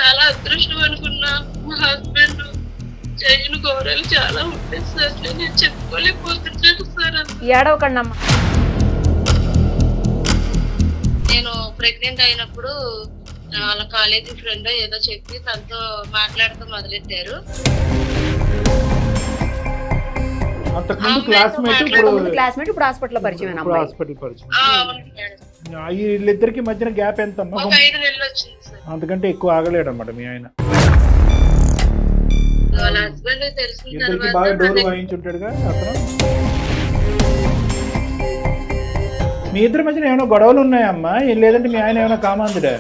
చాలా అదృష్టం అనుకున్నా. మా హస్బెండ్ చేయని ఘోరాలు చాలా ఉంటాయి సార్. నేను చెప్పుకోలేకపోతున్నాను సార్. ఏడవకండి అమ్మ. నేను ప్రెగ్నెంట్ అయినప్పుడు వాళ్ళ కాలేజీ ఫ్రెండ్ ఏదో చెప్పి తనతో మాట్లాడుతూ మొదలెట్టారు. అంతకుముందు క్లాస్మేట్, ఇప్పుడు హాస్పిటల్ పరిచయం. వీళ్ళిద్దరికి మధ్యన గ్యాప్ ఎంత? ఒక 5 నెలలు వచ్చింది సార్. అంతకంటే ఎక్కువ ఆగలేడు అనమాట మీ ఆయన. వాళ్ళ హస్బెండ్ తెలిసిన ఇద్దరికి బాగా డోర్ తర్వాత వాయించుంటాడుగా అతను. మీ ఇద్దరి మధ్యన ఏమైనా గొడవలు ఉన్నాయమ్మా? లేదంటే మీ ఆయన ఏమైనా కామాంధుడా?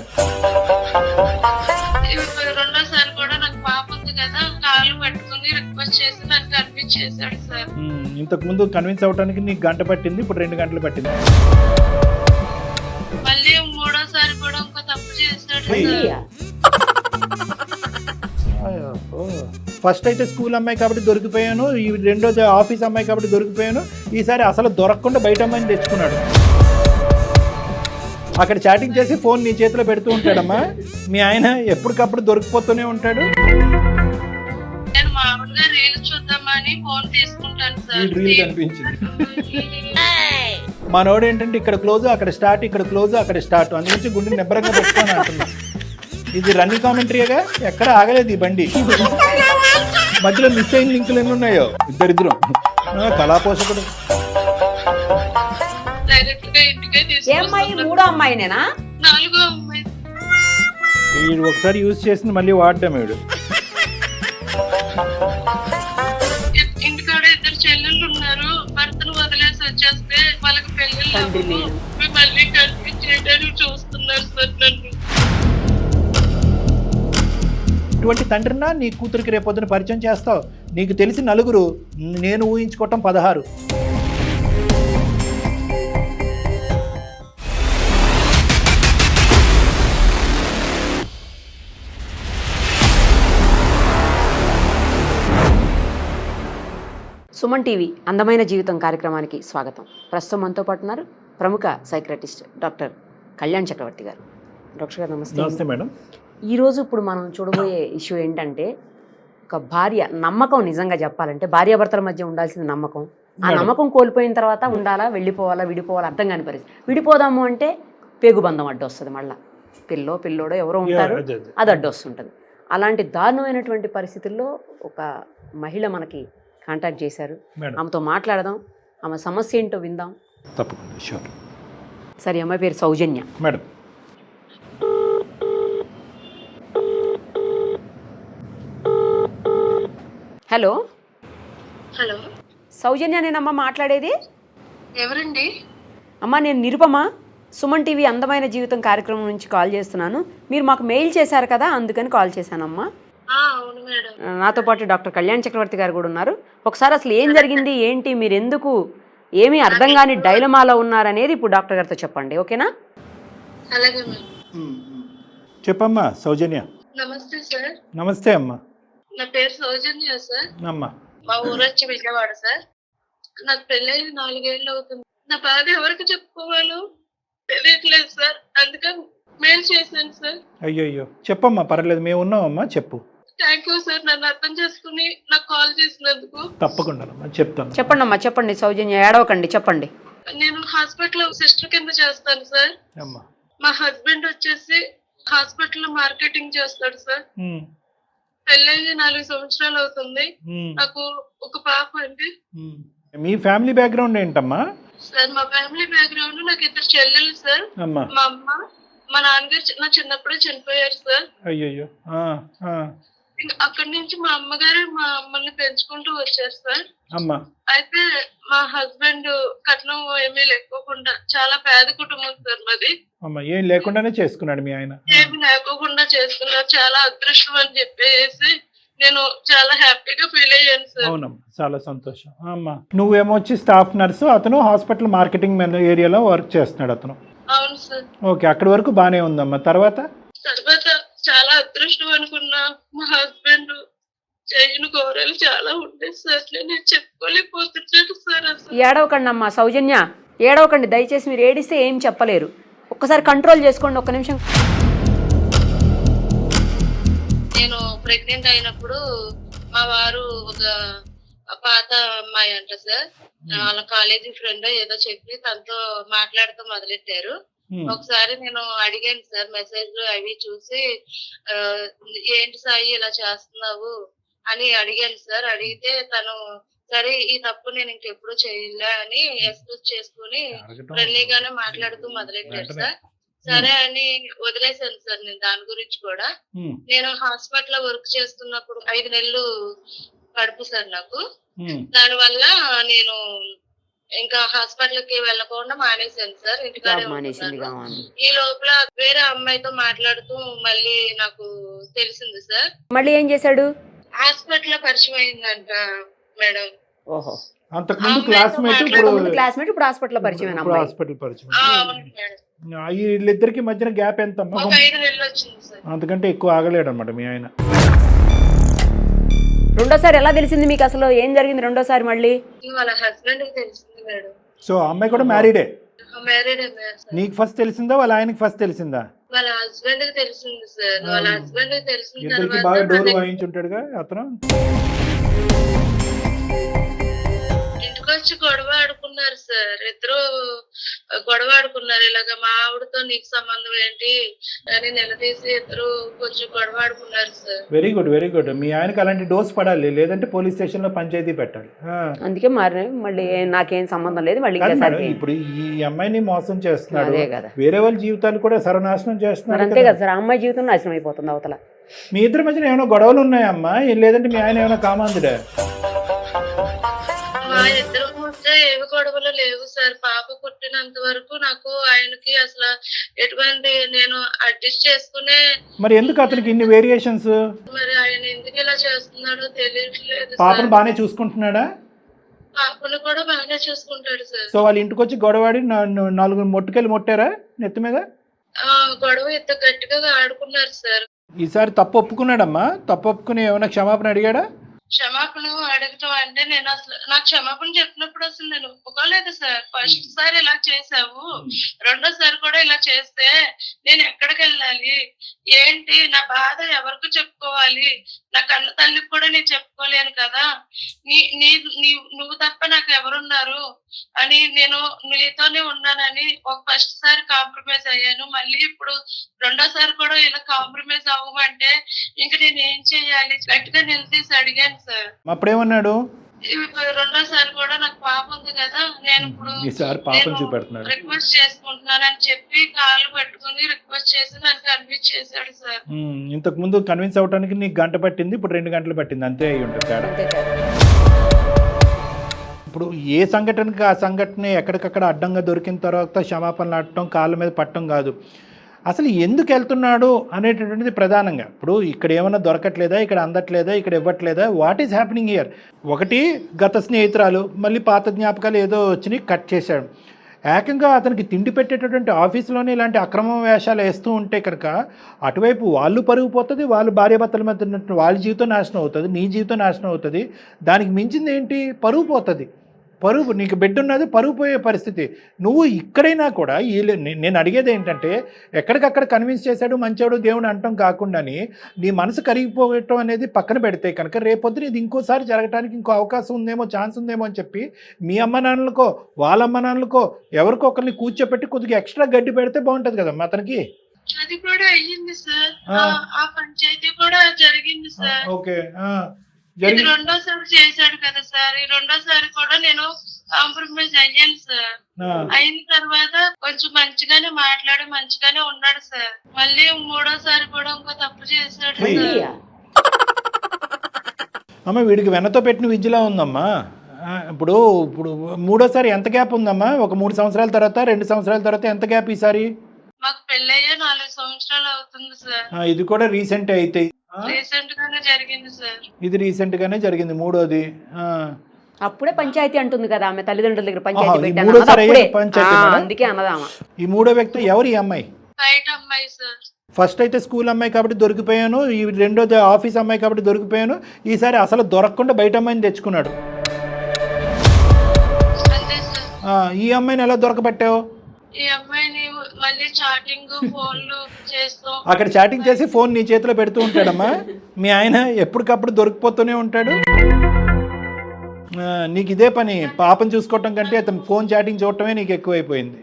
రెండోసారి కూడా నాకు పాప ఉంది కదా, కాళ్ళు పట్టుకుని రిక్వెస్ట్ చేసి నాకు కనిపించేశాడు సార్. ఇంతకు ముందు కన్విన్స్ అవడానికి నీకు గంట పట్టింది, ఇప్పుడు 2 గంటలు పట్టింది. మళ్ళీ మూడోసారి కూడా ఇంకో తప్పు చేశాడు సార్. ఫస్ట్ అయితే స్కూల్ అమ్మాయి కాబట్టి దొరికిపోయాను, ఈ రెండోది ఆఫీస్ అమ్మాయి కాబట్టి దొరికిపోయాను, ఈసారి అసలు దొరకకుండా బయట అమ్మాయిని తెచ్చుకున్నాడు. అక్కడ చాటింగ్ చేసి ఫోన్ నీ చేతిలో పెడుతూ ఉంటాడమ్మా మీ ఆయన, ఎప్పటికప్పుడు దొరికిపోతూనే ఉంటాడు. నేను మామూలుగా రీల్స్ చూద్దామని ఫోన్ తీసుకుంటాను సార్. ఈ రీల్ కనిపించింది. మనోడు ఏంటంటే ఇక్కడ క్లోజ్ అక్కడ స్టార్ట్, ఇక్కడ క్లోజ్ అక్కడ స్టార్ట్, అందుగురించి గుండె నిబ్బరంగా పెట్టుకొని అంటున్నా. ఇది రన్నింగ్ కామెంటరీగా ఎక్కడ ఆగలేదు ఈ బండి. మధ్యలో మిస్ అయిన లింకులు ఎన్ని ఉన్నాయో ఇద్దరిద్దరం. కళాపోషకుడు. డైరెక్ట్ గా ఇంటికే మూడో అమ్మాయినేనా? 4వ అమ్మాయి. వీడు ఒకసారి యూజ్ చేసింది మళ్ళీ వాడడం. వీడు ఇంటికాడ 2 చెల్లెళ్ళు ఉన్నారు. భర్తను వదిలేసి వచ్చేస్తే వాళ్ళకి పెళ్ళిళ్ళు మళ్ళీ కనిపించేయడానికి చూస్తున్నారు సార్ నన్ను. ఇటువంటి తండ్రినా నీ కూతురికి రేపొద్దున పరిచయం చేస్తావు. నీకు తెలిసి 4, నేను ఊహించుకోవటం 16. సుమన్ టీవీ అందమైన జీవితం కార్యక్రమానికి స్వాగతం. ప్రస్తుతం మనతో పాటు ఉన్నారు ప్రముఖ సైక్రటిస్ట్ డాక్టర్ కళ్యాణ్ చక్రవర్తి గారు. డాక్టర్ గారు నమస్తే. నమస్తే మేడం. ఈరోజు ఇప్పుడు మనం చూడబోయే ఇష్యూ ఏంటంటే, ఒక భార్య నమ్మకం, నిజంగా చెప్పాలంటే భార్యాభర్తల మధ్య ఉండాల్సిన నమ్మకం, ఆ నమ్మకం కోల్పోయిన తర్వాత ఉండాలా, వెళ్ళిపోవాలా, విడిపోవాలా అర్థం కాని పరిస్థితి. విడిపోదాము అంటే పేగుబంధం అడ్డొస్తుంది, మళ్ళీ పిల్లోడో ఎవరో ఉంటారు, అది అడ్డొస్తుంటుంది. అలాంటి దారుణమైనటువంటి పరిస్థితుల్లో ఒక మహిళ మనకి కాంటాక్ట్ చేశారు. ఆమెతో మాట్లాడదాం, ఆమె సమస్య ఏంటో విందాం. తప్పకుండా, షూర్. సరే, అమ్మాయి పేరు సౌజన్య మేడం. హలో. హలో, సౌజన్య నేనమ్మా మాట్లాడేది. ఎవరండి? అమ్మా నేను నిరుపమ, సుమన్ టీవీ అందమైన జీవితం కార్యక్రమం నుంచి కాల్ చేస్తున్నాను. మీరు మాకు మెయిల్ చేశారు కదా, అందుకని కాల్ చేశానమ్మా. అవును మేడం. నాతో పాటు డాక్టర్ కళ్యాణ్ చక్రవర్తి గారు కూడా ఉన్నారు. ఒకసారి అసలు ఏం జరిగింది, ఏంటి, మీరు ఎందుకు ఏమీ అర్థం కాని డైలమాలో ఉన్నారనేది ఇప్పుడు డాక్టర్ గారితో చెప్పండి, ఓకేనా? అలాగే మేడం. చెప్పమ్మా సౌజన్య. నమస్తే సార్. నమస్తే అమ్మా. నా పేరు సౌజన్య సార్. అమ్మా. మా ఊరు వచ్చి విజయవాడ సార్. నాకు పెళ్ళి 4 ఏళ్ళు అవుతుంది. నా బాధ ఎవరికి చెప్పుకోవాలో తెలియట్లేదు సార్, అందుకని మెయిల్ చేశాను సార్. అయ్యో చెప్పమ్మా, పర్లేదు, మేము ఉన్నామమ్మా, చెప్పు. థ్యాంక్ యూ సార్, నన్ను అర్థం చేసుకుని నాకు కాల్ చేసినందుకు. తప్పకుండా చెప్తాను. చెప్పండి అమ్మా, చెప్పండి సౌజన్య, ఏడవకండి, చెప్పండి. నేను హాస్పిటల్ సిస్టర్ కింద చేస్తాను సార్. అమ్మా. మా హస్బెండ్ వచ్చేసి హాస్పిటల్ మార్కెటింగ్ చేస్తాడు సార్. పెళ్ళి 4 సంవత్సరాలు అవుతుంది. నాకు ఒక పాప అండి. మీ ఫ్యామిలీ బ్యాక్గ్రౌండ్ ఏంటమ్మా? సార్ మా ఫ్యామిలీ బ్యాక్గ్రౌండ్, నాకు 2 చెల్లెలు సార్. మా అమ్మ, మా నాన్నగారు నా చిన్నప్పుడే చనిపోయారు సార్. అయ్యో. అక్కడి నుంచి మా అమ్మగారు మా అమ్మల్ని పెంచుకుంటూ వచ్చారు సార్. అమ్మా. అయితే మా హస్బెండ్ కట్నం ఏమీ లేకోకుండా, చాలా పేద కుటుంబం సార్ మాది. అమ్మా, ఏం లేకుండానే చేసుకున్నాడు మీ ఆయన? ఏమి లేకోకుండా చేసుకున్నారు. చాలా అదృష్టం అని చెప్పేసి నేను చాలా హ్యాపీగా ఫీల్ అయ్యాను సార్. అవునమ్మా, చాలా సంతోషం. అమ్మా, నువ్వేమో వచ్చి స్టాఫ్ నర్సు, అతను హాస్పిటల్ మార్కెటింగ్ ఏరియాలో వర్క్ చేస్తున్నాడు అతను. అవును సార్. ఓకే, అక్కడి వరకు బానే ఉందమ్మా. తర్వాత చాలా అదృష్టం అనుకున్నా. మా హస్బెండ్ చేయని ఘోరాలు చాలా ఉంటాయి సార్. నేను చెప్పుకోలేకపోతున్నాను సార్. అసలు ఏడవకండి అమ్మా సౌజన్య, ఏడవకండి దయచేసి. మీరు ఏడిస్తే ఏం చెప్పలేరు. ఒక్కసారి కంట్రోల్ చేసుకోండి, ఒక్క నిమిషం. నేను ప్రెగ్నెంట్ అయినప్పుడు మా వారు ఒక పాత అమ్మాయి అంట సార్, వాళ్ళ కాలేజీ ఫ్రెండ్ ఏదో చెప్పి తనతో మాట్లాడుతూ మొదలెట్టారు. ఒకసారి నేను అడిగాను సార్, మెసేజ్లు అవి చూసి ఏంటి సాయి ఇలా చేస్తున్నావు అని అడిగాను సార్. అడిగితే తను సరే ఈ తప్పు నేను ఇంకెప్పుడు చేయలే అని ఎక్స్క్యూజ్ చేసుకుని ఫ్రెండ్లీగానే మాట్లాడుతూ మొదలెట్టారు సార్. సరే అని వదిలేసాను సార్ నేను దాని గురించి కూడా. నేను హాస్పిటల్ లో వర్క్ చేస్తున్నప్పుడు 5 నెలలు కడుపు సార్ నాకు. దాని వల్ల నేను ఇంకా హాస్పిటల్ కి వెళ్ళకుండా మానేశాను సార్, ఇంటికాడే ఉంటున్నాను. ఈ లోపల వేరే అమ్మాయితో మాట్లాడుతూ మళ్ళీ నాకు తెలిసింది సార్. మళ్ళీ ఏం చేశాడు? హాస్పిటల్ లో పరిచయం అయిందంట మేడం. ఓహో, అంతకుముందు క్లాస్మేట్, ఇప్పుడు హాస్పిటల్ పరిచయం. హాస్పిటల్ పరిచయం. వీళ్ళిద్దరికి మధ్యన గ్యాప్ ఎంత? 5 నెలలు వచ్చింది సార్. అంతకంటే ఎక్కువ ఆగలేడు అనమాట మీ ఆయన. రెండోసారి ఎలా తెలిసింది మీకు? అసలు ఏం జరిగింది రెండోసారి? మళ్ళీ వాళ్ళ హస్బెండ్ కి తెలిసింది మేడం. సో అమ్మాయి కూడా మ్యారీడే? మ్యారీడే. నీకు ఫస్ట్ తెలిసిందా వాళ్ళ ఆయనకి ఫస్ట్ తెలిసిందా? వాళ్ళ హస్బెండ్ కి తెలిసింది సార్. వాళ్ళ హస్బెండ్ కి తెలిసిన ఇద్దరికి బాగా డోలు వాయించుంటాడుగా అతను. ఇంటికి వచ్చి గొడవ ఆడుకున్నారు సార్, ఇద్దరు గొడవ ఆడుకున్నారు. ఇలాగ మా ఆవిడతో నీకు సంబంధం ఏంటి అని నిలదీసి ఇద్దరు కొంచెం గొడవ ఆడుకున్నారు sir. Very good, very good. మీ ఆయనకి అలాంటి డోస్ పడాలి, లేదంటే పోలీస్ స్టేషన్ లో పంచాయతీ పెట్టాలి. అందుకే మరి మళ్ళీ నాకేం సంబంధం లేదు మళ్ళీ. ఇప్పుడు ఈ అమ్మాయిని మోసం చేస్తున్నాడు, వేరే వాళ్ళ జీవితాలు కూడా సర్వనాశనం చేస్తున్నారు. అంతే కదా సార్, అమ్మాయి జీవితం నాశనం అయిపోతుంది అవతల. మీ ఇద్దరి మధ్యన ఏమైనా గొడవలు ఉన్నాయమ్మా, లేదంటే మీ ఆయన ఏమైనా కామాంధుడా? మా ఇద్దరు మధ్య ఏవి గొడవలు లేవు సార్. పాప పుట్టినంత వరకు నాకు ఆయనకి అసలు ఎటువంటి నేను అడ్జస్ట్ చేసుకునే. మరి ఎందుకు అతనికి ఇన్ని వేరియేషన్స్? మరి ఆయన ఎందుకు ఇలా చేస్తున్నాడో తెలియట్లేదు. పాపను బాగానే చూసుకుంటున్నాడా? పాపను కూడా బాగానే చూసుకుంటాడు సార్. సో వాళ్ళ ఇంటికి వచ్చి గొడవాడి 4 మొట్టుకెళ్ళి మొట్టారా నెత్తి మీద? గొడవ ఎంత గట్టిగా ఆడుకున్నారు సార్. ఈసారి తప్పు ఒప్పుకున్నాడమ్మా? తప్పు ఒప్పుకుని ఏమైనా క్షమాపణ అడిగాడా? క్షమాపణ అడగటం అంటే నేను అసలు నాకు క్షమాపణ చెప్పినప్పుడు అసలు నేను ఒప్పుకోలేదు సార్. ఫస్ట్ సారి ఇలా చేసావు, రెండోసారి కూడా ఇలా చేస్తే నేను ఎక్కడికి వెళ్ళాలి, ఏంటి నా బాధ ఎవరికి చెప్పుకోవాలి, నా కన్న తల్లికి కూడా నేను చెప్పుకోలేను కదా, నువ్వు తప్ప నాకు ఎవరున్నారు అని నేను నీతోనే ఉన్నానని ఒక ఫస్ట్ సారి కాంప్రమైజ్ అయ్యాను. మళ్ళీ ఇప్పుడు రెండోసారి కూడా ఇలా కాంప్రమైజ్ అవ్వమంటే ఇంక నేను ఏం చెయ్యాలి గట్టిగా నిలదీసి అడిగాను సార్. అప్పుడేమన్నాడు? రెండోసారి కూడా నాకు పాప ఉంది కదా, నేను ఇప్పుడు రిక్వెస్ట్ చేసుకుంటున్నాను అని చెప్పి కాళ్ళు పట్టుకుని రిక్వెస్ట్ చేసి నన్ను కన్విన్స్ చేశాడు సార్. ఇంతకు ముందు కన్విన్స్ అవడానికి నీకు గంట పట్టింది, ఇప్పుడు 2 గంటలు పట్టింది, అంతే అయి ఉంటుంది తేడా. ఇప్పుడు ఏ సంఘటనకి ఆ సంఘటన ఎక్కడికక్కడ అడ్డంగా దొరికిన తర్వాత క్షమాపణలు ఆడటం, కాళ్ళ మీద పట్టడం కాదు, అసలు ఎందుకు వెళ్తున్నాడు అనేటటువంటిది ప్రధానంగా. ఇప్పుడు ఇక్కడ ఏమైనా దొరకట్లేదా, ఇక్కడ అందట్లేదా, ఇక్కడ ఇవ్వట్లేదా, వాట్ ఈజ్ హ్యాపెనింగ్ హియర్? ఒకటి గత స్నేహితురాలు, మళ్ళీ పాత జ్ఞాపకాలు ఏదో వచ్చినాయి, కట్ చేశాడు. ఏకంగా అతనికి తిండి పెట్టేటటువంటి ఆఫీసులోనే ఇలాంటి అక్రమ వేషాలు వేస్తూ ఉంటే కనుక అటువైపు వాళ్ళు పరుగు పోతుంది, వాళ్ళు భార్యాభర్తల మధ్య వాళ్ళ జీవితం నాశనం అవుతుంది, నీ జీవితం నాశనం అవుతుంది. దానికి మించింది ఏంటి? పరుగు పోతుంది. పరువు, నీకు బిడ్డ ఉన్నది, పరువు పోయే పరిస్థితి. నువ్వు ఇక్కడైనా కూడా నేను అడిగేది ఏంటంటే, ఎక్కడికక్కడ కన్విన్స్ చేశాడు మంచోడు దేవుడు అంటాం కాకుండాని నీ మనసు కరిగిపోవటం అనేది పక్కన పెడితే కనుక రేపొద్దున ఇది ఇంకోసారి జరగడానికి ఇంకో అవకాశం ఉందేమో, ఛాన్స్ ఉందేమో అని చెప్పి మీ అమ్మ నాన్నలకో వాళ్ళ అమ్మ నాన్నలకో ఎవరికో ఒకరిని కూర్చోపెట్టి కొద్దిగా ఎక్స్ట్రా గడ్డి పెడితే బాగుంటుంది కదమ్మా అతనికి. అది కూడా అయ్యింది సార్, ఆ పంచాయతీ కూడా జరిగింది సార్. ఓకే, ఇది రెండోసారి చేశాడు కదా సార్. ఈ రెండోసారి కూడా నేను కాంప్రమైజ్ అయ్యాను సార్. అయిన తర్వాత కొంచెం మంచిగానే మాట్లాడి మంచిగానే ఉన్నాడు సార్. మళ్ళీ మూడోసారి కూడా ఇంకో తప్పు చేశాడు సార్. అమ్మ వీడికి వెనతో పెట్టిన విద్యలా ఉందమ్మా. ఇప్పుడు మూడోసారి ఎంత గ్యాప్ ఉందమ్మా? ఒక 3 సంవత్సరాల తర్వాత, 2 సంవత్సరాల తర్వాత ఎంత గ్యాప్ ఈసారి? మాకు పెళ్ళయ్యే 4 సంవత్సరాలు అవుతుంది సార్. ఇది కూడా రీసెంట్ అయితే రీసెంట్ గానే జరిగింది సార్. ఇది రీసెంట్ గానే జరిగింది, మూడోది. అప్పుడే పంచాయతీ అంటుంది కదా ఆమె తల్లిదండ్రుల దగ్గర పంచాయతీ అందుకే అన్నదామా. ఈ మూడో వ్యక్తి ఎవరు? ఈ అమ్మాయి బయట అమ్మాయి సార్. ఫస్ట్ అయితే స్కూల్ అమ్మాయి కాబట్టి దొరికిపోయాను, ఈ రెండోది ఆఫీస్ అమ్మాయి కాబట్టి దొరికిపోయాను, ఈసారి అసలు దొరకకుండా బయట అమ్మాయిని తెచ్చుకున్నాడు. ఈ అమ్మాయిని ఎలా దొరకబట్టావు? ఈ అమ్మాయిని మళ్ళీ చాటింగ్ ఫోన్లు చేస్తూ అక్కడ చాటింగ్ చేసి ఫోన్ నీ చేతిలో పెడుతూ ఉంటాడమ్మా మీ ఆయన, ఎప్పటికప్పుడు దొరికిపోతూనే ఉంటాడు. నీకు ఇదే పని, పాపం చూసుకోవటం కంటే అతను ఫోన్ చాటింగ్ చూడటమే నీకు ఎక్కువైపోయింది.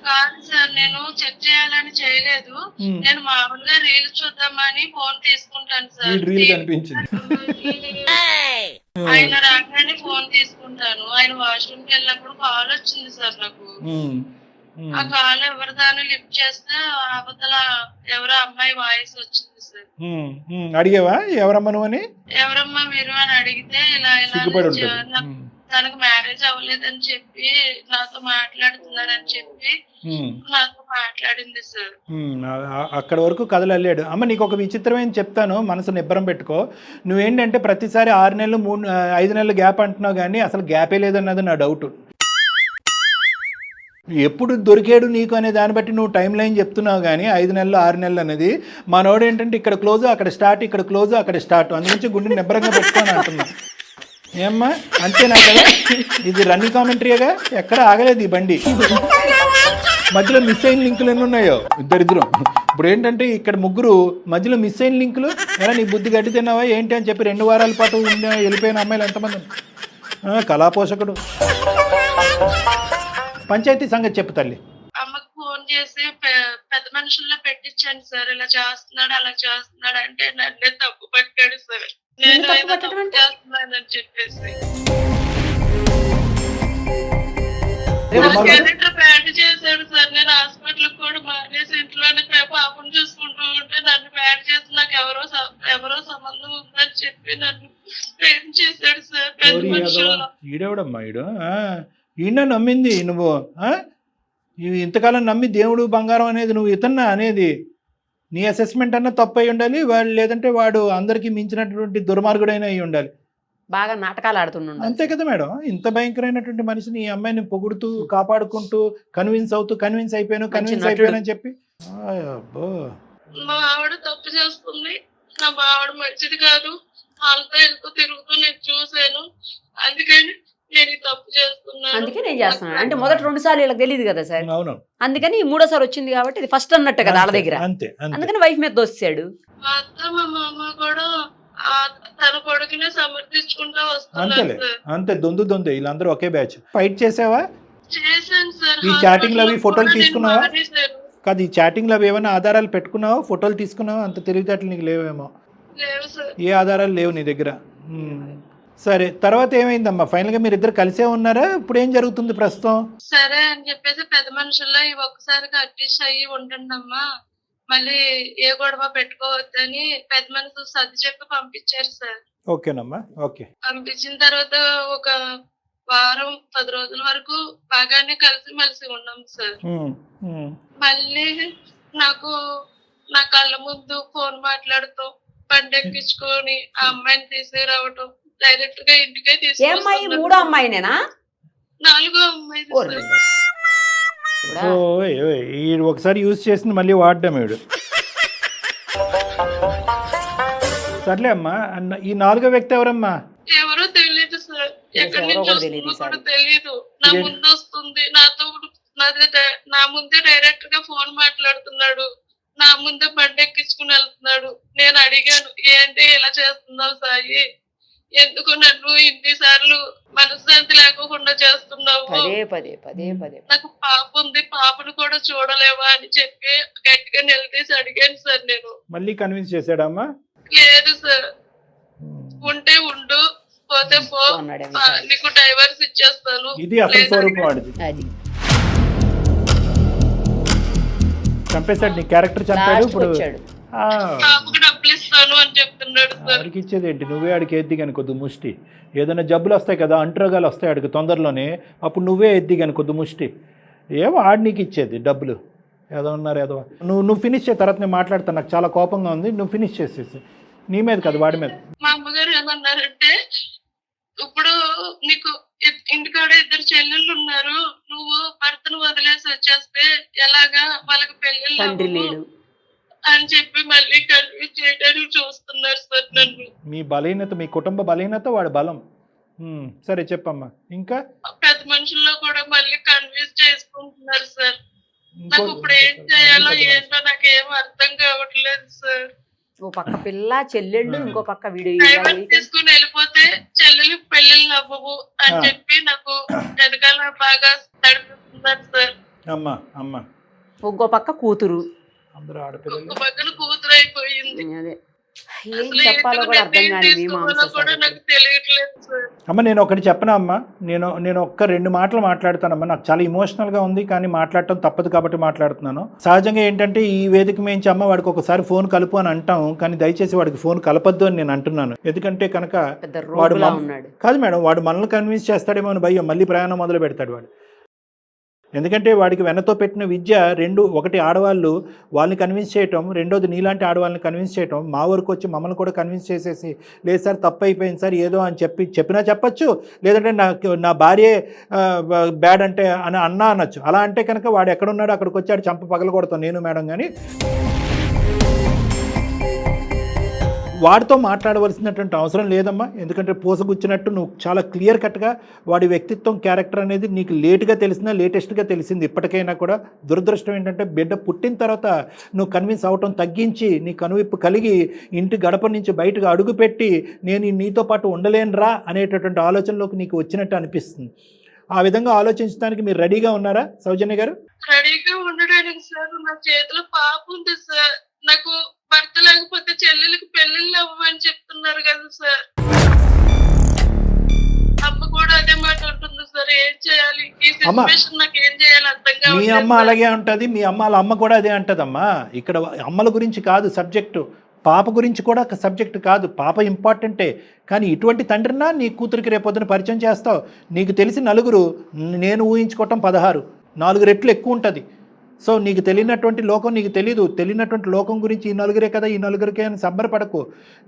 కాదు సార్, నేను చెక్ చేయాలని చేయలేదు. నేను మామూలుగా రీల్స్ చూద్దామని ఫోన్ తీసుకుంటాను సార్. రీల్ కనిపించింది. ఆయన రాగానే ఫోన్ తీసుకుంటాను. ఆయన వాష్రూమ్ కి వెళ్ళినప్పుడు కాల్ వచ్చింది సార్ నాకు. ఆ కాల్ ఎవరిదాన్ని లిఫ్ట్ చేస్తే అవతల ఎవరో అమ్మాయి వాయిస్ వచ్చింది సార్. అడిగావా ఎవరమ్మా నువ్వు అని? ఎవరమ్మా మీరు అని అడిగితే ఇలా తనకు మ్యారేజ్ అవ్వలేదని చెప్పి నాతో మాట్లాడుతున్నారని చెప్పి నాతో మాట్లాడింది సార్. అక్కడ వరకు కథలు వెళ్ళాడు. అమ్మ నీకు ఒక విచిత్రమైన చెప్తాను, మనసు నిబ్బరం పెట్టుకో. నువ్వేంటంటే ప్రతిసారి 6 నెలలు 5 నెలలు గ్యాప్ అంటున్నావు, కానీ అసలు గ్యాపే లేదన్నది నా డౌట్. ఎప్పుడు దొరికాడు నీకు అనే దాన్ని బట్టి నువ్వు టైం లైన్ చెప్తున్నావు, కానీ 5 నెలలు 6 నెలలు అనేది మనోడు ఏంటంటే ఇక్కడ క్లోజ్ అక్కడ స్టార్ట్, ఇక్కడ క్లోజ్ అక్కడ స్టార్ట్, అందుగురించి గుండె నిబ్బరంగా పెట్టుకొని అంటున్నా. ఏమ్మా అంతేనా కదా? ఇది రన్నింగ్ కామెంటరీగా, ఎక్కడ ఆగలేదు ఈ బండి. మధ్యలో మిస్ అయిన లింకులు ఎన్ని ఉన్నాయో ఇద్దరిద్దరం. ఇప్పుడు ఏంటంటే ఇక్కడ ముగ్గురు మధ్యలో మిస్ అయిన లింకులు, ఎలా నీ బుద్ధి గడ్డి తిన్నావా ఏంటి అని చెప్పి 2 వారాల పాటు వెళ్ళిపోయిన అమ్మాయిలు ఎంతమంది? కళాపోషకుడు. పంచాయతీ సంగతి చెప్పు తల్లి. అమ్మకు ఫోన్ చేసి పెద్ద మనుషుల్లో పెట్టించాను సార్, ఇలా చేస్తున్నాడు అలా చేస్తున్నాడు అంటే నన్నే తప్పు పట్టాడు సార్. నేను తప్పు చేస్తున్నానని చెప్పేసి క్యారెక్టర్ బ్యాడ్ చేశాడు సార్. నేను హాస్పిటల్ కూడా మానేసి ఇంట్లోనే పాపం చూసుకుంటూ ఉంటే నన్ను బ్యాడ్ చేసి నాకు ఎవరో సంబంధం ఉందని చెప్పి నన్ను ప్రేమ చేశాడు సార్. పెద్ద మనుషుల్లో ఈడెవడమ్మా ఈడు? ఈయన నమ్మింది నువ్వు, ఇంతకాలం నమ్మి దేవుడు బంగారం అనేది నువ్వు ఇతన్నా అనేది. నీ అసెస్మెంట్ అన్నా తప్పు అయి ఉండాలి, వాడు లేదంటే వాడు అందరికీ మించినటువంటి దుర్మార్గుడైనా అయి ఉండాలి. బాగా నాటకాలు ఆడుతున్నాడు. అంతే కదా మేడం? ఇంత భయంకరమైనటువంటి మనిషిని ఈ అమ్మాయిని పొగుడుతూ కాపాడుకుంటూ కన్విన్స్ అయిపోయాను అని చెప్పి. మా ఆవిడ తప్పు చేస్తుంది, నా ఆవిడ మంచిది కాదు, వాళ్ళతో ఎందుకు తిరుగుతూ నేను చూసాను, అందుకని నేను తప్పు చేస్తున్నాను. అందుకే నేను చేస్తున్నాను అంటే మొదటి 2 సార్లు వీళ్ళకి తెలియదు కదా సార్. అవును. అందుకని 3వ వచ్చింది కాబట్టి ఇది ఫస్ట్ అన్నట్టు కదా వాళ్ళ దగ్గర. అంతే. అందుకని వైఫ్ మీద దోస్తాడు. మా అత్త మా మామ కూడా తన కొడుకునే సమర్థించుకుంటా అంతేలే, వస్తున్నారు. అంతే. దొందు వీళ్ళందరూ ఒకే బ్యాచ్. ఫైట్ చేసావా? చేశాను సార్. ఈ చాటింగ్ లో అవి ఫోటోలు హాస్పిటల్లో తీసుకున్నావా? నేను మానేశాను. కాదు, ఈ చాటింగ్ లో అవి ఏమైనా ఆధారాలు పెట్టుకున్నావా? ఫోటోలు తీసుకున్నావా? అంత తెలివితేటలు నీకు లేవేమో. లేవు సార్. ఏ ఆధారాలు లేవు నీ దగ్గర. సరే, తర్వాత ఏమైందమ్మా? ఫైనల్ గా మీరు ఇద్దరు కలిసే ఉన్నారా? ఇప్పుడు ఏం జరుగుతుంది ప్రస్తుతం? సరే అని చెప్పేసి పెద్ద మనుషుల్లో ఈ ఒక్కసారిగా అడ్జస్ట్ అయ్యి ఉండండి అమ్మా, మళ్ళీ ఏ గొడవ పెట్టుకోవద్దని పెద్ద మనుషులు సర్ది చెప్పి పంపించారు సార్. ఓకేనమ్మా, ఓకే. పంపించిన తర్వాత ఒక వారం 10 రోజుల వరకు బాగానే కలిసి మెలిసి ఉన్నాం సార్. మళ్ళీ నాకు నా కళ్ళ ముందు ఫోన్ మాట్లాడుతూ బండి ఎక్కించుకొని ఆ అమ్మాయిని తీసుకురావటం, డైరెక్ట్ గా ఇంటికే ఏ అమ్మాయి? 3వ అమ్మాయినేనా? 4వ అమ్మాయి ఈ ఒకసారి యూజ్ చేసింది మళ్ళీ వాడడం వీడు. సర్లే అమ్మా, ఈ 4వ వ్యక్తి ఎవరమ్మా? ఎవరో తెలియదు సార్, ఎక్కడి నుంచి వస్తుందో కూడా తెలియదు. నా ముందు వస్తుంది, నా ముందే డైరెక్ట్ గా ఫోన్ మాట్లాడుతున్నాడు, నా ముందే బండి ఎక్కించుకుని వెళ్తున్నాడు. నేను అడిగాను, ఏంటి ఇలా చేస్తున్నావు సాయి, ఎందుకు నన్ను ఇన్నిసార్లు మనశ్శాంతి లేకుండా చేస్తున్నావు, నాకు పాప ఉంది, పాపను కూడా చూడలేవా అని చెప్పి గట్టిగా నిలదీసి అడిగాను సార్. నేను మళ్ళీ కన్విన్స్ చేశాడమ్మా? లేదు సార్, ఉంటే ఉండు, పోతే పో, నీకు డైవర్స్ ఇచ్చేస్తాను. ఇది అసలు స్వరూపం వాడిది. చంపేశాడు, నీ క్యారెక్టర్ చంపాడు. ఇప్పుడు పాపకు డబ్బులు ఇస్తాను అని చెప్తున్నాడు సార్. ఆడికి ఇచ్చేది ఏంటి? నువ్వే ఆడికి ఎద్ది కానీ కొద్ది ముష్టి. ఏదైనా జబ్బులు వస్తాయి కదా, అంటురోగాలు వస్తాయి ఆడికి తొందరలోనే, అప్పుడు నువ్వే ఎద్ది కానీ కొద్ది ముష్టి. ఏమో ఆడి నీకు ఇచ్చేది డబ్బులు. ఏదో ఉన్నారు ఏదో. నువ్వు ఫినిష్ చేయ, తర్వాత నేను మాట్లాడతాను, నాకు చాలా కోపంగా ఉంది. నువ్వు ఫినిష్ చేసేసి, నీ మీద కాదు వాడి మీద. మా అమ్మగారు ఏమన్నారంటే, ఇప్పుడు నీకు ఇంటికాడ 2 చెల్లెళ్ళు ఉన్నారు, నువ్వు భర్తను వదిలేసి వచ్చేస్తే ఎలాగా, వాళ్ళకి పెళ్ళిళ్ళు అని చెప్పి మళ్ళీ కన్విన్స్ చేయడానికి చూస్తున్నారు సార్ నన్ను. మీ బలహీనత, మీ కుటుంబ బలహీనత వాడి బలం. సరే చెప్పమ్మా. ఇంకా పెద్ద మనుషుల్లో కూడా మళ్ళీ కన్విన్స్ చేసుకుంటున్నారు సార్. నాకు ఇప్పుడు ఏం చేయాలో ఏంటో నాకు ఏం అర్థం కావట్లేదు సార్. ఓ పక్క పిల్ల చెల్లెళ్ళు, ఇంకో పక్క వీడియో డైవర్స్ తీసుకుని వెళ్ళిపోతే చెల్లెలు పెళ్ళిళ్ళు అవ్వవు అని చెప్పి నాకు వెనకాల బాగా నడిపిస్తున్నారు సార్. అమ్మా అమ్మా ఇంకో పక్క కూతురు, అందరూ ఆడపిల్లలు. ఒక పక్కన కూతురు అయిపోయింది. అదే ఏం అసలు చెప్పాలో కూడా అర్థం నిర్ణయం కాని తీసుకోవాలో కూడా నాకు తెలియట్లేదు సార్. అమ్మ నేను ఒకటి చెప్పనా అమ్మా, నేను ఒక్క 2 మాటలు మాట్లాడతానమ్మా. నాకు చాలా ఎమోషనల్గా ఉంది, కానీ మాట్లాడటం తప్పదు కాబట్టి మాట్లాడుతున్నాను. సహజంగా ఏంటంటే ఈ వేదిక మేంచి అమ్మ వాడికి ఒకసారి ఫోన్ కలుపు అని అంటాం, కానీ దయచేసి వాడికి ఫోన్ కలపద్దు అని నేను అంటున్నాను. ఎందుకంటే కనుక పెద్ద వాడు రోగులా ఉన్నాడు. కాదు మేడం, వాడు మనల్ని కన్విన్స్ చేస్తాడేమో అని భయం, మళ్ళీ ప్రయాణం మొదలు పెడతాడు వాడు. ఎందుకంటే వాడికి వెనతో పెట్టిన విద్య 2, ఒకటి ఆడవాళ్ళు వాళ్ళని కన్విన్స్ చేయటం, రెండోది నీలాంటి ఆడవాళ్ళని కన్విన్స్ చేయటం. మా వరకు వచ్చి మమ్మల్ని కూడా కన్విన్స్ చేసేసి లేదు సార్ తప్పు అయిపోయింది సార్ ఏదో అని చెప్పినా చెప్పచ్చు, లేదంటే నా భార్యే బ్యాడ్ అంటే అని అనొచ్చు. అలా అంటే కనుక వాడు ఎక్కడున్నాడో అక్కడికి వచ్చాడు చంప పగల కొడతాం నేను మేడం. కానీ వాడితో మాట్లాడవలసినటువంటి అవసరం లేదమ్మా. ఎందుకంటే పూసగుచ్చినట్టు నువ్వు చాలా క్లియర్ కట్గా వాడి వ్యక్తిత్వం, క్యారెక్టర్ అనేది నీకు లేటుగా తెలిసినా లేటెస్ట్గా తెలిసింది. ఇప్పటికైనా కూడా దురదృష్టం ఏంటంటే బిడ్డ పుట్టిన తర్వాత నువ్వు కన్విన్స్ అవటం తగ్గించి నీ కనువిప్పు కలిగి ఇంటి గడప నుంచి బయటకు అడుగుపెట్టి నేను నీతో పాటు ఉండలేనురా అనేటటువంటి ఆలోచనలోకి నీకు వచ్చినట్టు అనిపిస్తుంది. ఆ విధంగా ఆలోచించడానికి మీరు రెడీగా ఉన్నారా సౌజన్య గారు? రెడీగా ఉండడానికి సార్ నా చేతిలో పాప ఉంది సార్. నాకు భర్త లేకపోతే చెల్లెలకి పెళ్ళిళ్ళు అవ్వని చెప్తున్నారు కదా సార్. అమ్మ కూడా అదే మాట ఉంటుంది సార్. ఏం చేయాలి ఈ సిచ్యువేషన్, నాకు ఏం చేయాలి అర్థం కావట్లేదు. మీ అమ్మ అలాగే ఉంటది, మీ అమ్మ కూడా అదే అంటదమ్మా. ఇక్కడ అమ్మల గురించి కాదు సబ్జెక్టు, పాప గురించి కూడా సబ్జెక్ట్ కాదు. పాప ఇంపార్టెంటే, కానీ ఇటువంటి తండ్రినా నీ కూతురికి రేపొద్దున పరిచయం చేస్తావు. నీకు తెలిసి 4, నేను ఊహించుకోవటం 16, 4 రెట్లు ఎక్కువ ఉంటుంది. సో నీకు తెలియనటువంటి లోకం నీకు తెలీదు. తెలియనటువంటి లోకం గురించి ఈ 4 కదా, ఈ 4 అని సంబరపడకు.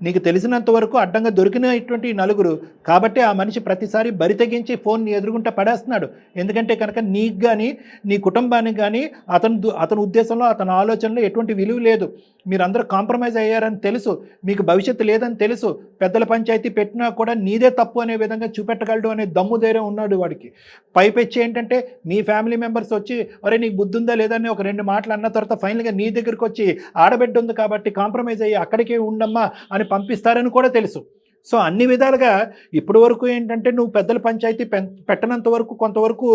నీకు తెలిసినంత వరకు అడ్డంగా దొరికినటువంటి ఈ 4. కాబట్టి ఆ మనిషి ప్రతిసారి బరి తెగించి ఫోన్ ఎదురుగుంటా పడేస్తున్నాడు. ఎందుకంటే కనుక నీకు కానీ నీ కుటుంబానికి కానీ అతని ఉద్దేశంలో, అతని ఆలోచనలో ఎటువంటి విలువ లేదు. మీరందరూ కాంప్రమైజ్ అయ్యారని తెలుసు, మీకు భవిష్యత్తు లేదని తెలుసు. పెద్దల పంచాయతీ పెట్టినా కూడా నీదే తప్పు అనే విధంగా చూపెట్టగలడు అనే దమ్ము ధైర్యం ఉన్నాడు వాడికి. పైపెచ్చి ఏంటంటే మీ ఫ్యామిలీ మెంబర్స్ వచ్చి ఒరే నీకు బుద్ధి ఉందా లేదా అని ఒక 2 మాటలు అన్న తర్వాత ఫైనల్గా నీ దగ్గరికి వచ్చి ఆడబిడ్డ ఉంది కాబట్టి కాంప్రమైజ్ అయ్యి అక్కడికే ఉండమ్మా అని పంపిస్తారని కూడా తెలుసు. సో అన్ని విధాలుగా ఇప్పటి వరకు ఏంటంటే నువ్వు పెద్దల పంచాయతీ పెట్టనంత వరకు కొంతవరకు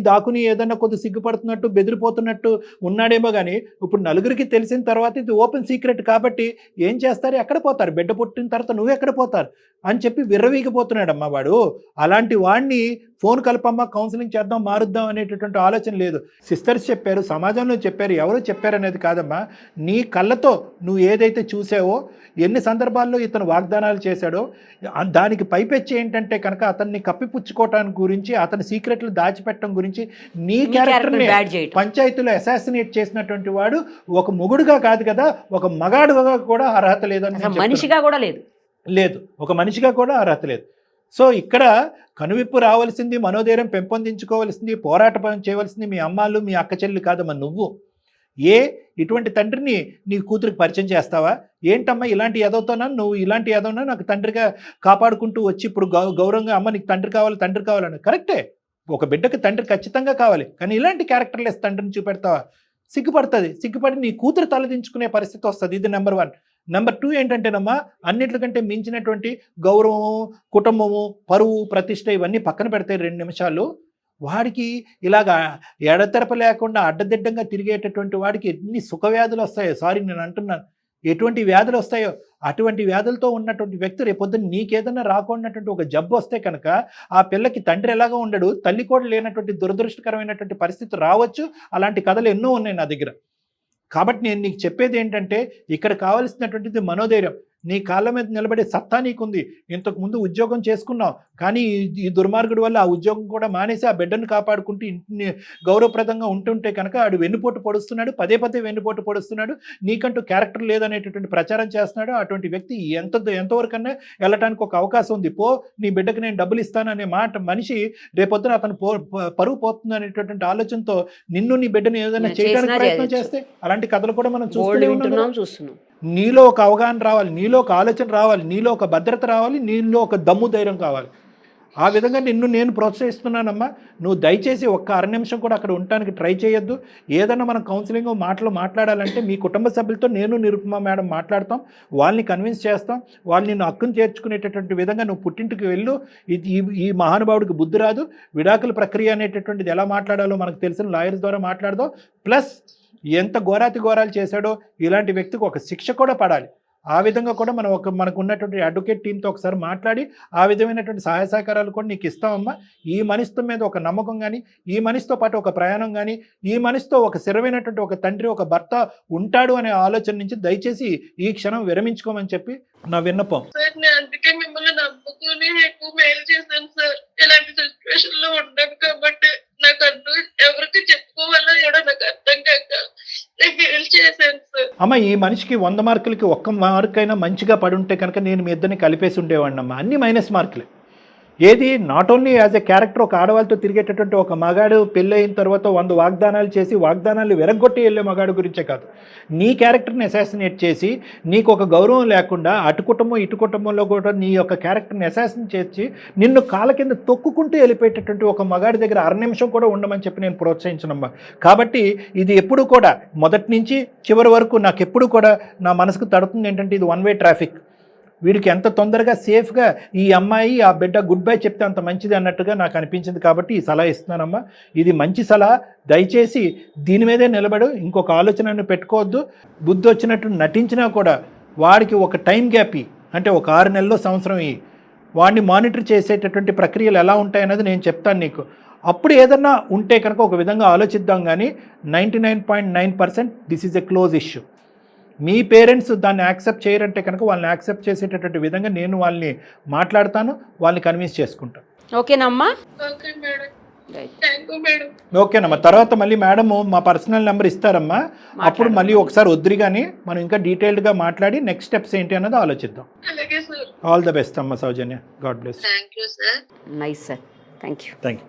దాకుని ఏదన్నా కొద్ది సిగ్గుపడుతున్నట్టు బెదిరిపోతున్నట్టు ఉన్నాడేమో. కానీ ఇప్పుడు 4కి తెలిసిన తర్వాత ఇది ఓపెన్ సీక్రెట్ కాబట్టి ఏం చేస్తారు, ఎక్కడ పోతారు, బిడ్డ పుట్టిన తర్వాత నువ్వు ఎక్కడ పోతారు అని చెప్పి విర్రవీగిపోతున్నాడమ్మా వాడు. అలాంటి వాడిని ఫోన్ కలపమ్మా, కౌన్సిలింగ్ చేద్దాం, మారుద్దాం అనేటటువంటి ఆలోచన లేదు. సిస్టర్స్ చెప్పారు, సమాజంలో చెప్పారు, ఎవరో చెప్పారనేది కాదమ్మా. నీ కళ్ళతో నువ్వు ఏదైతే చూసావో, ఎన్ని సందర్భాల్లో ఇతను వాగ్దానాలు చేశాడో, దానికి పైపెచ్చి ఏంటంటే కనుక అతన్ని కప్పిపుచ్చుకోవటానికి గురించి, అతని సీక్రెట్లు దాచిపెట్టడం గురించి నీ క్యారెక్టర్ని పంచాయతీలో అసాసినేట్ చేసినటువంటి వాడు ఒక మొగుడుగా కాదు కదా, ఒక మగాడుగా కూడా అర్హత లేదని, మనిషిగా కూడా లేదు, ఒక మనిషిగా కూడా అర్హత లేదు. సో ఇక్కడ కనువిప్పు రావాల్సింది, మనోధైర్యం పెంపొందించుకోవాల్సింది, పోరాటం చేయవలసింది మీ అమ్మాళ్ళు, మీ అక్క చెల్లి కాదమ్మా నువ్వు. ఇటువంటి తండ్రిని నీ కూతురికి పరిచయం చేస్తావా? ఏంటమ్మా ఇలాంటి ఎదవుతానా, నువ్వు ఇలాంటి ఎదవునా నాకు తండ్రిగా కాపాడుకుంటూ వచ్చి ఇప్పుడు గౌరవంగా అమ్మ నీకు తండ్రి కావాలని. కరెక్టే, ఒక బిడ్డకి తండ్రి ఖచ్చితంగా కావాలి, కానీ ఇలాంటి క్యారెక్టర్లెస్ తండ్రిని చూపెడతావా? సిగ్గుపడి నీ కూతురు తలదించుకునే పరిస్థితి వస్తుంది. ఇది నెంబర్ 1. నెంబర్ 2 ఏంటంటేనమ్మా, అన్నిటికంటే మించినటువంటి గౌరవము, కుటుంబము, పరువు, ప్రతిష్ట ఇవన్నీ పక్కన పెడితే 2 నిమిషాలు వాడికి ఇలాగా ఎడతెరప లేకుండా అడ్డదిడ్డంగా తిరిగేటటువంటి వాడికి ఎన్ని సుఖవ్యాధులు వస్తాయో, సారీ నేను అంటున్నాను, ఎటువంటి వ్యాధులు వస్తాయో, అటువంటి వ్యాధులతో ఉన్నటువంటి వ్యక్తి రేపొద్దున నీకేదన్నా రాకున్నటువంటి ఒక జబ్బు వస్తే కనుక ఆ పిల్లకి తండ్రి ఎలాగా ఉండడు, తల్లి కూడా లేనటువంటి దురదృష్టకరమైనటువంటి పరిస్థితి రావచ్చు. అలాంటి కథలు ఎన్నో ఉన్నాయి నా దగ్గర. కాబట్టి నేను నీకు చెప్పేది ఏంటంటే ఇక్కడ కావాల్సినటువంటిది మనోధైర్యం. నీ కాళ్ళ మీద నిలబడే సత్తా నీకుంది. ఇంతకుముందు ఉద్యోగం చేసుకున్నావు, కానీ ఈ దుర్మార్గుడి వల్ల ఆ ఉద్యోగం కూడా మానేసి ఆ బిడ్డను కాపాడుకుంటూ ఇంటిని గౌరవప్రదంగా ఉంటుంటే కనుక ఆడు వెన్నుపోటు పొడుస్తున్నాడు, పదే వెన్నుపోటు పొడుస్తున్నాడు, నీకంటూ క్యారెక్టర్ లేదనేటటువంటి ప్రచారం చేస్తున్నాడు. అటువంటి వ్యక్తి ఎంతవరకన్నా వెళ్ళటానికి ఒక అవకాశం ఉంది. నీ బిడ్డకు నేను డబ్బులు ఇస్తాననే మాట మనిషి రేపొద్దున అతను పరువు పోతుంది అనేటటువంటి ఆలోచనతో నిన్ను నీ బిడ్డను ఏదైనా చేయడానికి ప్రయత్నం చేస్తే అలాంటి కథలు కూడా మనం చూస్తున్నాం. నీలో ఒక అవగాహన రావాలి, నీలో ఒక ఆలోచన రావాలి, నీలో ఒక భద్రత రావాలి, నీలో ఒక దమ్ము ధైర్యం కావాలి. ఆ విధంగా నిన్ను నేను ప్రోత్సహిస్తున్నానమ్మా. నువ్వు దయచేసి ఒక్క అర నిమిషం కూడా అక్కడ ఉండటానికి ట్రై చేయొద్దు. ఏదన్నా మనం కౌన్సిలింగ్ మాటలు మాట్లాడాలంటే మీ కుటుంబ సభ్యులతో నేను నిరుపమ మేడం మాట్లాడతాం, వాళ్ళని కన్విన్స్ చేస్తాం, వాళ్ళు నిన్ను హక్కును చేర్చుకునేటటువంటి విధంగా నువ్వు పుట్టింటికి వెళ్ళు. ఈ మహానుభావుడికి బుద్ధి రాదు, విడాకుల ప్రక్రియ అనేటటువంటిది ఎలా మాట్లాడాలో మనకు తెలిసిన లాయర్స్ ద్వారా మాట్లాడదాం. ప్లస్ ఎంత ఘోరాతి ఘోరాలు చేశాడో ఇలాంటి వ్యక్తికి ఒక శిక్ష కూడా పడాలి. ఆ విధంగా కూడా మనకు ఉన్నటువంటి అడ్వకేట్ టీంతో ఒకసారి మాట్లాడి ఆ విధమైనటువంటి సహాయ సహకారాలు కూడా నీకు ఇస్తామమ్మా. ఈ మనిషితో మీద ఒక నమ్మకం కానీ, ఈ మనిషితో పాటు ఒక ప్రయాణం కానీ, ఈ మనిషితో ఒక స్థిరమైనటువంటి ఒక తండ్రి ఒక భర్త ఉంటాడు అనే ఆలోచన నుంచి దయచేసి ఈ క్షణం విరమించుకోమని చెప్పి నా విన్నపం. సార్ నేను అందుకే మిమ్మల్ని నమ్ముకుని ఎక్కువ మెయిల్ చేశాను సార్. ఇలాంటి సిచ్యువేషన్ లో ఉంటాను కాబట్టి నాకు అర్థం ఎవరికి చెప్పుకోవాలో కూడా నాకు అర్థం కాక నేను మెయిల్ చేశాను సార్. అమ్మ, ఈ మనిషికి 100 మార్కులకి 1 మార్క్ అయినా మంచిగా పడుంటే కనుక నేను మీ ఇద్దరిని కలిపేసి ఉండేవాడిని అమ్మ. అన్ని మైనస్ మార్కులే. ఏది not only as a character ఒక ఆడవాళ్ళతో తిరిగేటటువంటి ఒక మగాడు పెళ్ళి అయిన తర్వాత 100 వాగ్దానాలు చేసి వాగ్దానాలు విరగొట్టి వెళ్ళే మగాడు గురించే కాదు, నీ క్యారెక్టర్ని అసాసినేట్ చేసి నీకు ఒక గౌరవం లేకుండా అటు కుటుంబం ఇటు కుటుంబంలో కూడా నీ యొక్క క్యారెక్టర్ని అసాసినేట్ చేసి నిన్ను కాళ్ళ కింద తొక్కుకుంటూ వెళ్ళిపోయేటటువంటి ఒక మగాడి దగ్గర అర నిమిషం కూడా ఉండమని చెప్పి నేను ప్రోత్సహించనమ్మా. కాబట్టి ఇది ఎప్పుడు కూడా మొదటి నుంచి చివరి వరకు నాకు ఎప్పుడు కూడా నా మనసుకు తడుతుంది ఏంటంటే ఇది 1 వే ట్రాఫిక్. వీడికి ఎంత తొందరగా సేఫ్గా ఈ అమ్మాయి ఆ బిడ్డ గుడ్ బై చెప్తే అంత మంచిది అన్నట్టుగా నాకు అనిపించింది. కాబట్టి ఈ సలహా ఇస్తున్నానమ్మా. ఇది మంచి సలహా. దయచేసి దీని మీదే నిలబడు, ఇంకొక ఆలోచనను పెట్టుకోవద్దు. బుద్ధి వచ్చినట్టు నటించినా కూడా వాడికి ఒక టైం గ్యాప్ అంటే ఒక 6 నెలల్లో సంవత్సరం వాడిని మానిటర్ చేసేటటువంటి ప్రక్రియలు ఎలా ఉంటాయన్నది నేను చెప్తాను నీకు. అప్పుడు ఏదన్నా ఉంటే కనుక ఒక విధంగా ఆలోచిద్దాం. కానీ 99.9% this is a close issue. Me parents దాన్ని యాక్సెప్ట్ చేయరంటే కనుక వాళ్ళని యాక్సెప్ట్ చేసేటటువంటి విధంగా నేను వాళ్ళని మాట్లాడతాను, వాళ్ళని కన్విన్స్ చేసుకుంటాను. ఓకేనమ్మా? Okay madam, thank you madam. ఓకేనమ్మా. తర్వాత మళ్ళీ మేడము మా పర్సనల్ నెంబర్ ఇస్తారమ్మా. అప్పుడు మళ్ళీ ఒకసారి వద్దురిగానే మనం ఇంకా డీటెయిల్డ్గా మాట్లాడి నెక్స్ట్ స్టెప్స్ ఏంటి అన్నది ఆలోచిద్దాం. అలాగే సార్. ఆల్ ద బెస్ట్ అమ్మా Soujanya. God bless. Thank you sir. Nice sir. Thank you. Thank you.